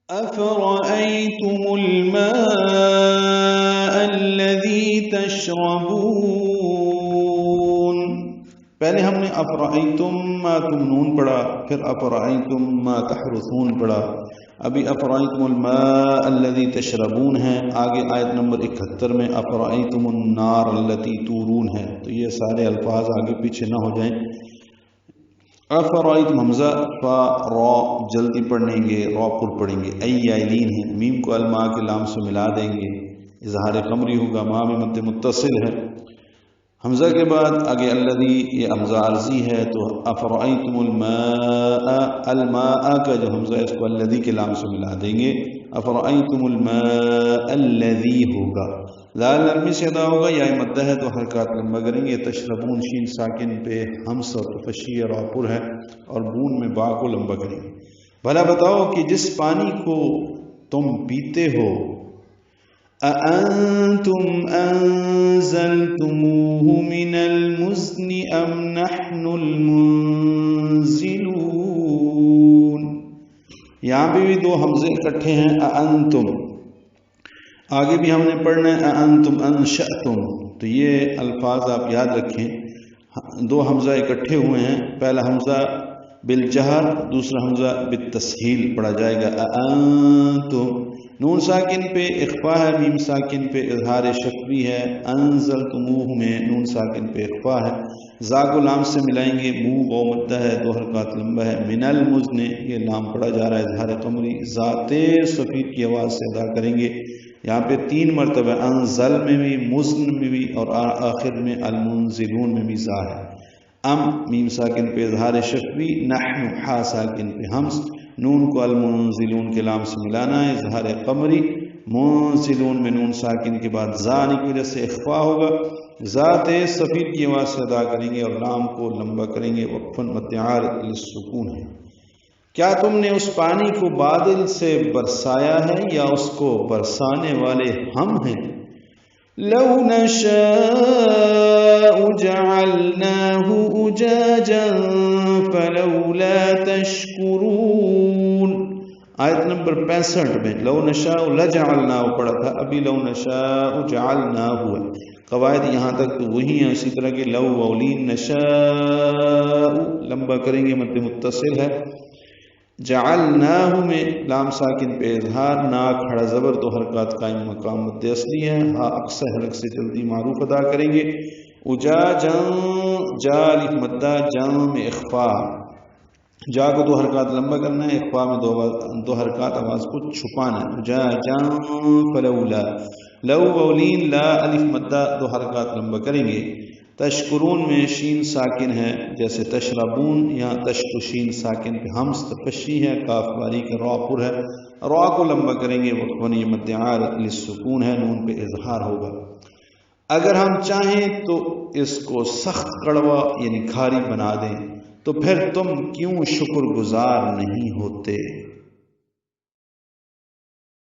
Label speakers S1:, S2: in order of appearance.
S1: أفرأيتم الماء الذي تشربون، پہلے ہم نے افرأیتم ما تمنون پڑھا، پھر افرأیتم ما تحرثون پڑھا، ابھی افرأیتم الماء الذي تشربون ہے، آگے آیت نمبر 71 میں افرأیتم النار التي تورون ہے، تو یہ سارے الفاظ آگے پیچھے نہ ہو جائیں۔ افرأیتم حمزہ فا را جلدی پڑھیں گے، را پر پڑھیں گے، ایالین ہے، میم کو الماء کے لام سے ملا دیں گے، اظہار قمری ہوگا، ماء میں مد متصل ہے، حمزہ کے بعد آگے الذی، یہ حمزہ عرضی ہے، تو افرأیتم الماء، الماء کا جو حمزہ ہے اس کو الذی کے لام سے ملا دیں گے، افرأیتم الماء الذی ہوگا، لال نرمی سے ادا ہوگا، یا مدہ ہے تو حرکات لمبا کریں گے، تشربون شین ساکن پہ ہمس اور تفشی را پر ہے، اور بون میں با کو لمبا کریں گے۔ بھلا بتاؤ کہ جس پانی کو تم پیتے ہو، أأنتم أنزلتموه من المزن أم نحن المنزلون، یہاں پہ بھی دو حمزے اکٹھے ہیں، أأنتم، آگے بھی ہم نے پڑھنا ہے أأنتم أنشأتم، تو یہ الفاظ آپ یاد رکھیں، دو حمزہ اکٹھے ہوئے ہیں، پہلا حمزہ بالجہر، دوسرا حمزہ بالتسہیل پڑھا جائے گا، أأنتم، نون ساکن پہ اخفا ہے، میم ساکن پہ اظہار شفوی ہے، انزلتموہ میں نون ساکن پہ اخفا ہے، زا کو لام سے ملائیں گے، مو غو مدہ ہے، دو حرکات لمبا ہے، من المزن، یہ لام پڑھا جا رہا ہے اظہار قمری، ذات صفیر کی آواز سے ادا کریں گے، یہاں پہ 3 مرتبہ انزل میں بھی، مزن میں بھی، اور آخر میں المنزلون میں بھی زا ہے، ام میم ساکن پہ اظہار شفوی، نحن حا ساکن پہ حمز، نون کو المنزلون کے لام سے ملانا ہے، اظہار قمری، منزلون میں نون ساکن کے بعد زانی کی وجہ سے اخفا ہوگا، ذات صفیر کی آواز سے ادا کریں گے اور لام کو لمبا کریں گے، وقفاً متعار للسکون ہے۔ کیا تم نے اس پانی کو بادل سے برسایا ہے یا اس کو برسانے والے ہم ہیں؟ لو نشاء جعلناه أجاجا فلولا تشکرون، آیت نمبر 65 میں لو نشاء لجعلناه پڑھا تھا، ابھی لو نشاء جعلناه ہے، قواعد یہاں تک تو وہی ہیں، اسی طرح کہ لو اولین نشاء لمبا کریں گے، مد متصل ہے، جعلناہ میں لام ساکن پہ اظہار، نا کھڑا زبر، دو حرکات قائم مقام مد اصلی ہے، ہا اقصی حرک سے جلدی معروف ادا کریں گے، اجاجا جا الف مدہ، جام میں اخفا، جا کو 2 حرکات لمبا کرنا ہے، اخفا میں دو حرکات آواز کو چھپانا ہے، اجاجا فلولا، لو اولین لا الف مدہ 2 حرکات لمبا کریں گے، تشکرون میں شین ساکن ہے جیسے تشربون، یہاں تشکو شین ساکن پہ ہمس تفشی ہے، کاف باریک را پر ہے، را کو لمبا کریں گے، وقفاً یہ مدعار للسکون ہے، نون پہ اظہار ہوگا۔ اگر ہم چاہیں تو اس کو سخت کڑوا یعنی کھاری بنا دیں، تو پھر تم کیوں شکر گزار نہیں ہوتے؟